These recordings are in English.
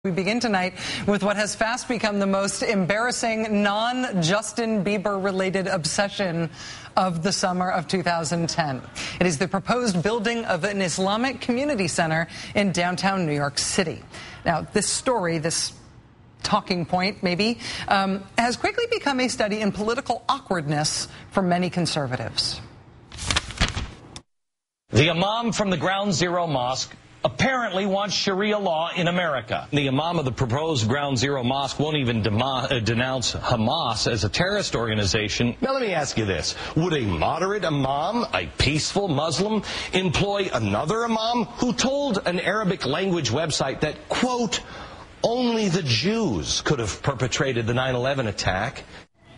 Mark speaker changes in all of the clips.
Speaker 1: We begin tonight with what has fast become the most embarrassing non-Justin Bieber-related obsession of the summer of 2010. It is the proposed building of an Islamic community center in downtown New York City. Now, this story, this talking point maybe, has quickly become a study in political awkwardness for many conservatives.
Speaker 2: The imam from the Ground Zero Mosque apparently wants Sharia law in America. The imam of the proposed Ground Zero Mosque won't even denounce Hamas as a terrorist organization. Now let me ask you this. Would a moderate imam, a peaceful Muslim, employ another imam who told an Arabic language website that, quote, only the Jews could have perpetrated the 9/11 attack?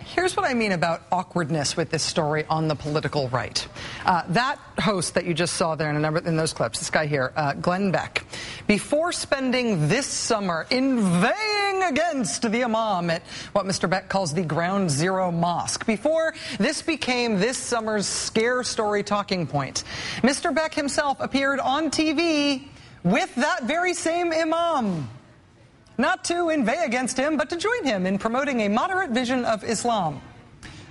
Speaker 1: Here's what I mean about awkwardness with this story on the political right. That host that you just saw there in those clips, this guy here, Glenn Beck, before spending this summer inveighing against the imam at what Mr. Beck calls the Ground Zero Mosque, before this became this summer's scare story talking point, Mr. Beck himself appeared on TV with that very same imam. Not to inveigh against him, but to join him in promoting a moderate vision of Islam.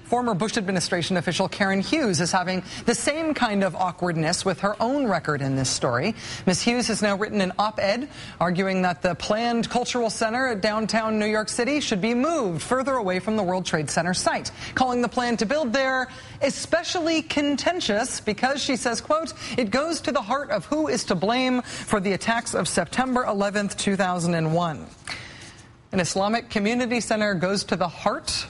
Speaker 1: Former Bush administration official Karen Hughes is having the same kind of awkwardness with her own record in this story. Ms. Hughes has now written an op-ed arguing that the planned cultural center at downtown New York City should be moved further away from the World Trade Center site, calling the plan to build there especially contentious because, she says, quote, it goes to the heart of who is to blame for the attacks of September 11th, 2001. An Islamic community center goes to the heart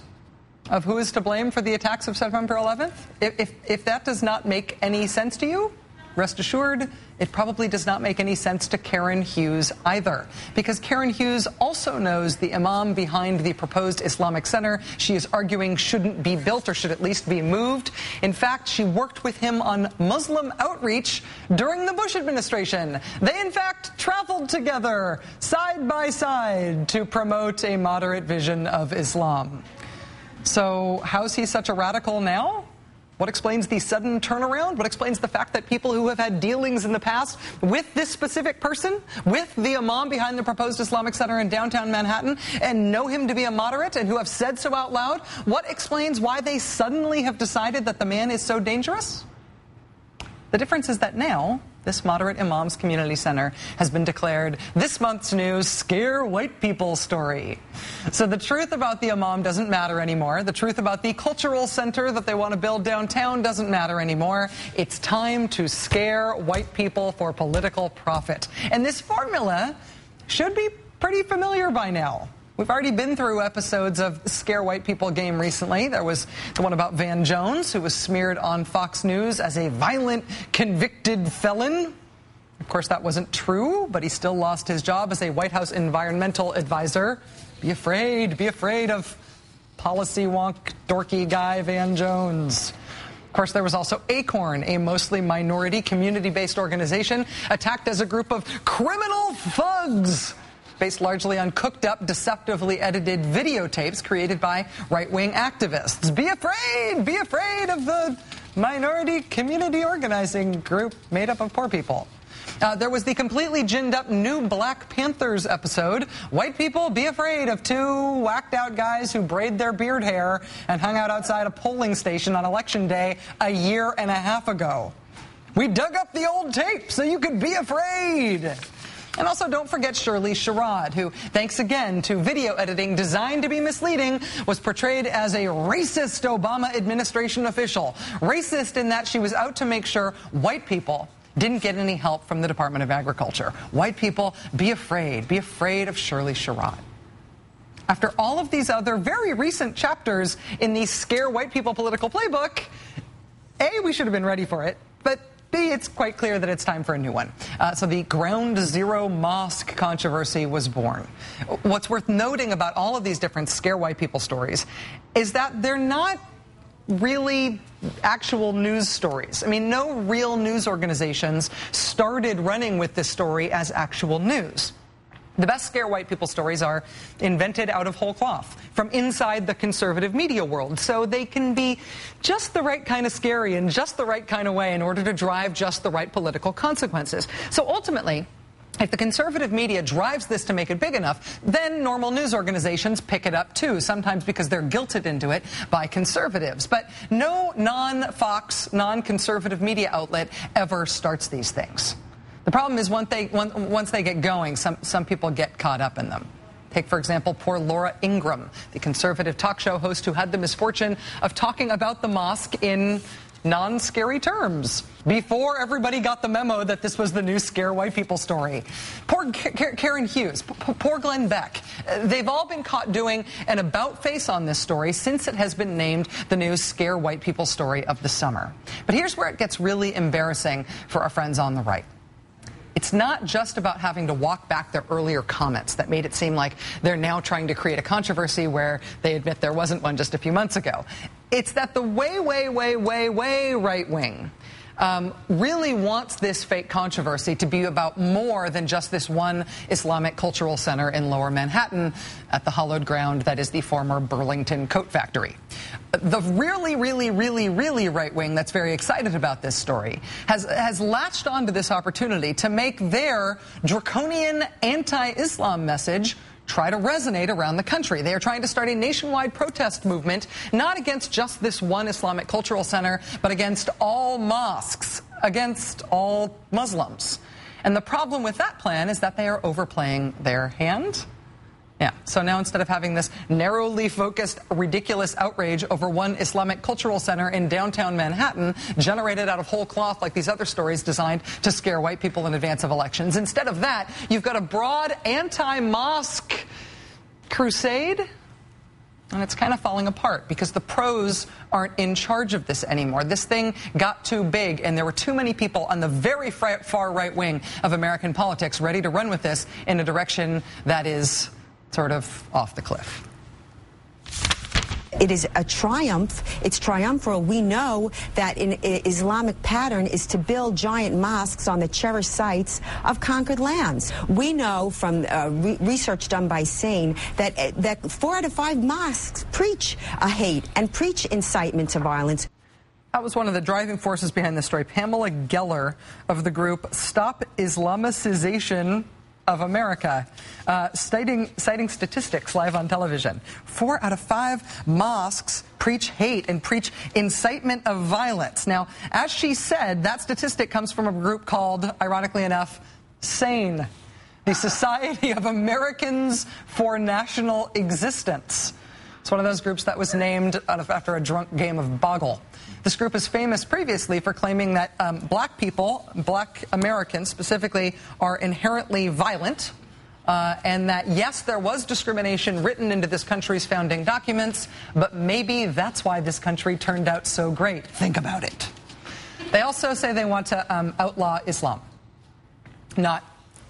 Speaker 1: of who is to blame for the attacks of September 11th? If that does not make any sense to you, rest assured, it probably does not make any sense to Karen Hughes either. Because Karen Hughes also knows the imam behind the proposed Islamic center she is arguing shouldn't be built or should at least be moved. In fact, she worked with him on Muslim outreach during the Bush administration. They, in fact, traveled together side by side to promote a moderate vision of Islam. So how's he such a radical now? What explains the sudden turnaround? What explains the fact that people who have had dealings in the past with this specific person, with the imam behind the proposed Islamic center in downtown Manhattan, and know him to be a moderate and who have said so out loud, what explains why they suddenly have decided that the man is so dangerous? The difference is that now, this moderate imam's community center has been declared this month's new scare white people story. So the truth about the imam doesn't matter anymore. The truth about the cultural center that they want to build downtown doesn't matter anymore. It's time to scare white people for political profit. And this formula should be pretty familiar by now. We've already been through episodes of Scare White People game recently. There was the one about Van Jones, who was smeared on Fox News as a violent, convicted felon. Of course, that wasn't true, but he still lost his job as a White House environmental advisor. Be afraid of policy wonk, dorky guy Van Jones. Of course, there was also Acorn, a mostly minority community-based organization attacked as a group of criminal thugs, based largely on cooked-up, deceptively edited videotapes created by right-wing activists. Be afraid of the minority community organizing group made up of poor people. There was the completely ginned-up new Black Panthers episode. White people, be afraid of two whacked-out guys who braid their beard hair and hung out outside a polling station on Election Day a year and a half ago. We dug up the old tape so you could be afraid. And also, don't forget Shirley Sherrod, who, thanks again to video editing designed to be misleading, was portrayed as a racist Obama administration official. Racist in that she was out to make sure white people didn't get any help from the Department of Agriculture. White people, be afraid of Shirley Sherrod. After all of these other very recent chapters in the Scare White People political playbook, A, we should have been ready for it, but B, it's quite clear that it's time for a new one. So the Ground Zero Mosque controversy was born. What's worth noting about all of these different Scare White People stories is that they're not really actual news stories. I mean, no real news organizations started running with this story as actual news. The best Scare White People stories are invented out of whole cloth, from inside the conservative media world, so they can be just the right kind of scary in just the right kind of way in order to drive just the right political consequences. So ultimately, If the conservative media drives this to make it big enough, then normal news organizations pick it up too, sometimes because they're guilted into it by conservatives. But no non-Fox, non-conservative media outlet ever starts these things. The problem is once they get going, some people get caught up in them. Take, for example, poor Laura Ingraham, the conservative talk show host who had the misfortune of talking about the mosque in non-scary terms before everybody got the memo that this was the new scare white people story. Poor Karen Hughes, poor Glenn Beck. They've all been caught doing an about-face on this story since it has been named the new scare white people story of the summer. But here's where it gets really embarrassing for our friends on the right. It's not just about having to walk back their earlier comments that made it seem like they're now trying to create a controversy where they admit there wasn't one just a few months ago. It's that the way right wing really wants this fake controversy to be about more than just this one Islamic cultural center in Lower Manhattan at the hallowed ground that is the former Burlington coat factory. The really right wing that's very excited about this story has latched onto this opportunity to make their draconian anti-Islam message try to resonate around the country. They are trying to start a nationwide protest movement, not against just this one Islamic cultural center, but against all mosques, against all Muslims. And the problem with that plan is that they are overplaying their hand. Yeah, so now instead of having this narrowly focused, ridiculous outrage over one Islamic cultural center in downtown Manhattan, generated out of whole cloth like these other stories designed to scare white people in advance of elections, instead of that, you've got a broad anti-mosque crusade, and it's kind of falling apart because the pros aren't in charge of this anymore. This thing got too big, and there were too many people on the very far right wing of American politics ready to run with this in a direction that is sort of off the cliff.
Speaker 3: It is a triumph. It's triumphal. We know that an Islamic pattern is to build giant mosques on the cherished sites of conquered lands. We know from research done by SANE that 4 out of 5 mosques preach hate and preach incitement to violence.
Speaker 1: That was one of the driving forces behind this story. Pamela Geller of the group Stop Islamicization of America, citing statistics live on television. 4 out of 5 mosques preach hate and preach incitement of violence. Now, as she said, that statistic comes from a group called, ironically enough, SANE, the Society of Americans for National Existence. It's one of those groups that was named after a drunk game of Boggle. This group is famous previously for claiming that black people, black Americans specifically, are inherently violent, and that, yes, there was discrimination written into this country's founding documents, but maybe that's why this country turned out so great. Think about it. They also say they want to outlaw Islam, not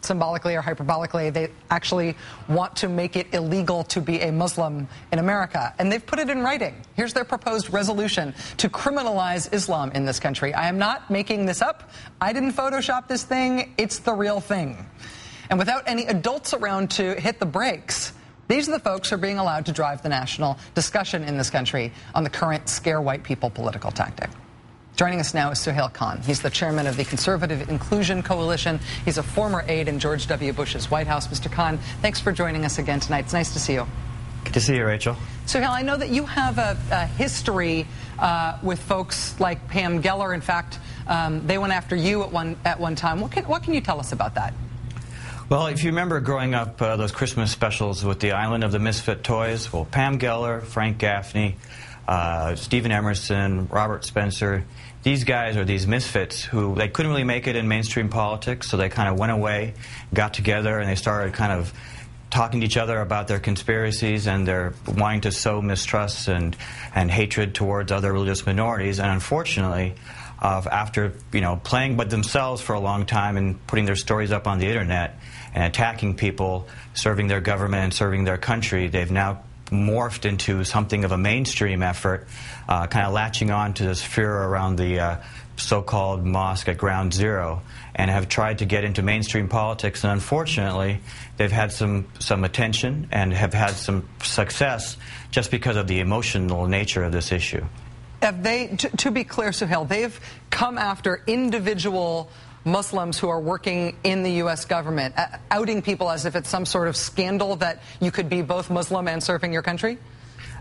Speaker 1: symbolically or hyperbolically. They actually want to make it illegal to be a Muslim in America. And they've put it in writing. Here's their proposed resolution to criminalize Islam in this country. I am not making this up. I didn't Photoshop this thing. It's the real thing. And without any adults around to hit the brakes, these are the folks who are being allowed to drive the national discussion in this country on the current scare white people political tactic. Joining us now is Suhail Khan. He's the chairman of the Conservative Inclusion Coalition. He's a former aide in George W. Bush's White House. Mr. Khan, thanks for joining us again tonight. It's nice to see you.
Speaker 4: Good to see you, Rachel.
Speaker 1: Suhail, I know that you have a history with folks like Pam Geller. In fact, they went after you at one time. What can you tell us about that?
Speaker 4: Well, if you remember growing up, those Christmas specials with the Island of the Misfit Toys, well, Pam Geller, Frank Gaffney, Stephen Emerson, Robert Spencer, these guys are these misfits who they couldn't really make it in mainstream politics, so they kind of went away, got together, and they started kind of talking to each other about their conspiracies and their wanting to sow mistrust and hatred towards other religious minorities. And unfortunately, after playing with themselves for a long time and putting their stories up on the internet and attacking people, serving their government and serving their country, they've now morphed into something of a mainstream effort, kind of latching on to this fear around the so-called mosque at Ground Zero, and have tried to get into mainstream politics. And unfortunately, they've had some attention and have had some success just because of the emotional nature of this issue.
Speaker 1: Have they, to be clear, Suhail, they've come after individual Muslims who are working in the U.S. government, outing people as if it's some sort of scandal that you could be both Muslim and serving your country?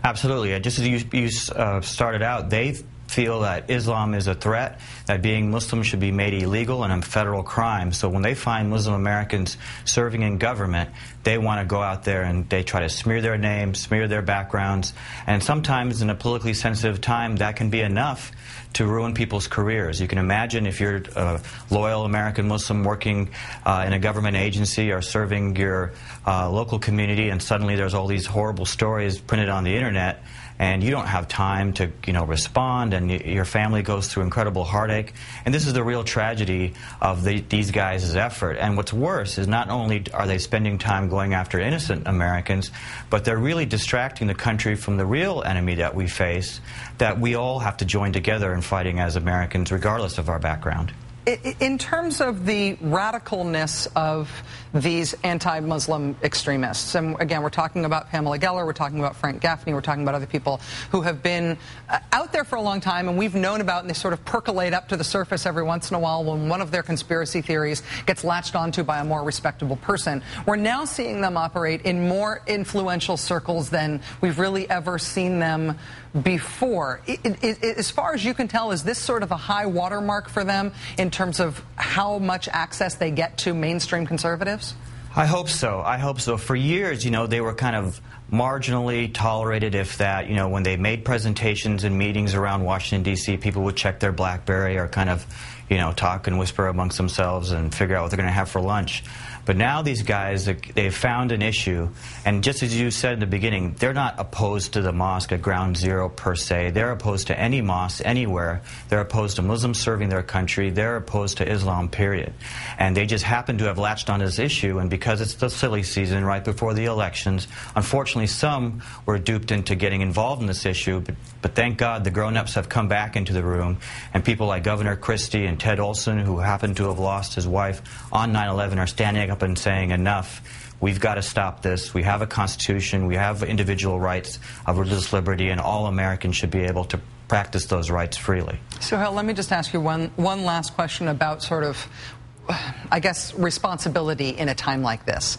Speaker 4: Absolutely. Just as you started out, they feel that Islam is a threat, that being Muslim should be made illegal and a federal crime. So when they find Muslim Americans serving in government, they want to go out there and they try to smear their names, smear their backgrounds, and sometimes in a politically sensitive time that can be enough to ruin people's careers. You can imagine if you're a loyal American Muslim working in a government agency or serving your local community, and suddenly there's all these horrible stories printed on the internet, and you don't have time to, respond, and your family goes through incredible heartache. And this is the real tragedy of these guys' effort. And what's worse is not only are they spending time going after innocent Americans, but they're really distracting the country from the real enemy that we face, that we all have to join together in fighting as Americans, regardless of our background.
Speaker 1: In terms of the radicalness of these anti-Muslim extremists, and again, we're talking about Pamela Geller, we're talking about Frank Gaffney, we're talking about other people who have been out there for a long time and we've known about, and they sort of percolate up to the surface every once in a while when one of their conspiracy theories gets latched onto by a more respectable person. We're now seeing them operate in more influential circles than we've really ever seen them before. As far as you can tell, is this sort of a high watermark for them in terms of how much access they get to mainstream conservatives?
Speaker 4: I hope so. I hope so. For years, they were kind of marginally tolerated, if that. When they made presentations and meetings around Washington, D.C., people would check their BlackBerry or kind of, talk and whisper amongst themselves and figure out what they're going to have for lunch. But now these guys, they've found an issue, and just as you said in the beginning, they're not opposed to the mosque at Ground Zero per se. They're opposed to any mosque anywhere. They're opposed to Muslims serving their country. They're opposed to Islam, period. And they just happen to have latched on this issue, and because it's the silly season right before the elections, unfortunately some were duped into getting involved in this issue, but thank God the grown-ups have come back into the room, and people like Governor Christie and Ted Olson, who happened to have lost his wife on 9/11, are standing up and saying, enough, we've got to stop this. We have a constitution, we have individual rights of religious liberty, and all Americans should be able to practice those rights freely.
Speaker 1: So, Hal, let me just ask you one last question about sort of, I guess, responsibility in a time like this.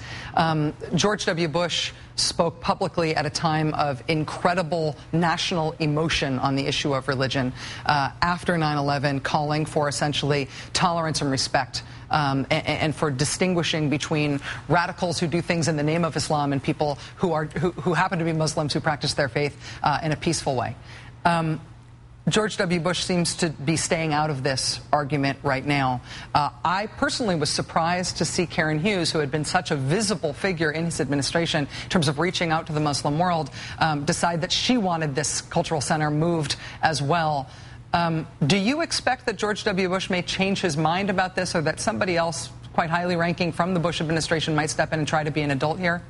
Speaker 1: George W. Bush spoke publicly at a time of incredible national emotion on the issue of religion after 9/11, calling for essentially tolerance and respect and for distinguishing between radicals who do things in the name of Islam and people who happen to be Muslims who practice their faith in a peaceful way. George W. Bush seems to be staying out of this argument right now. I personally was surprised to see Karen Hughes, who had been such a visible figure in his administration in terms of reaching out to the Muslim world, decide that she wanted this cultural center moved as well. Do you expect that George W. Bush may change his mind about this, or that somebody else quite highly ranking from the Bush administration might step in and try to be an adult here?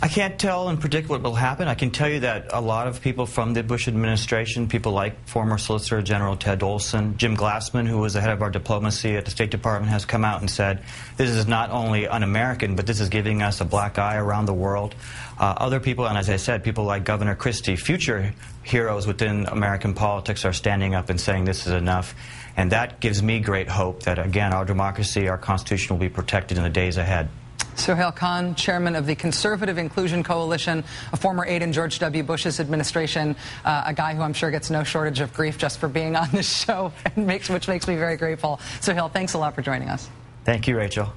Speaker 4: I can't tell and predict what will happen. I can tell you that a lot of people from the Bush administration, people like former Solicitor General Ted Olson, Jim Glassman, who was the head of our diplomacy at the State Department, has come out and said this is not only un-American, but this is giving us a black eye around the world. Other people, and as I said, people like Governor Christie, future heroes within American politics, are standing up and saying this is enough. And that gives me great hope that, again, our democracy, our Constitution will be protected in the days ahead.
Speaker 1: Sohail Khan, chairman of the Conservative Inclusion Coalition, a former aide in George W. Bush's administration, a guy who I'm sure gets no shortage of grief just for being on this show, which makes me very grateful. Sohail, thanks a lot for joining us.
Speaker 4: Thank you, Rachel.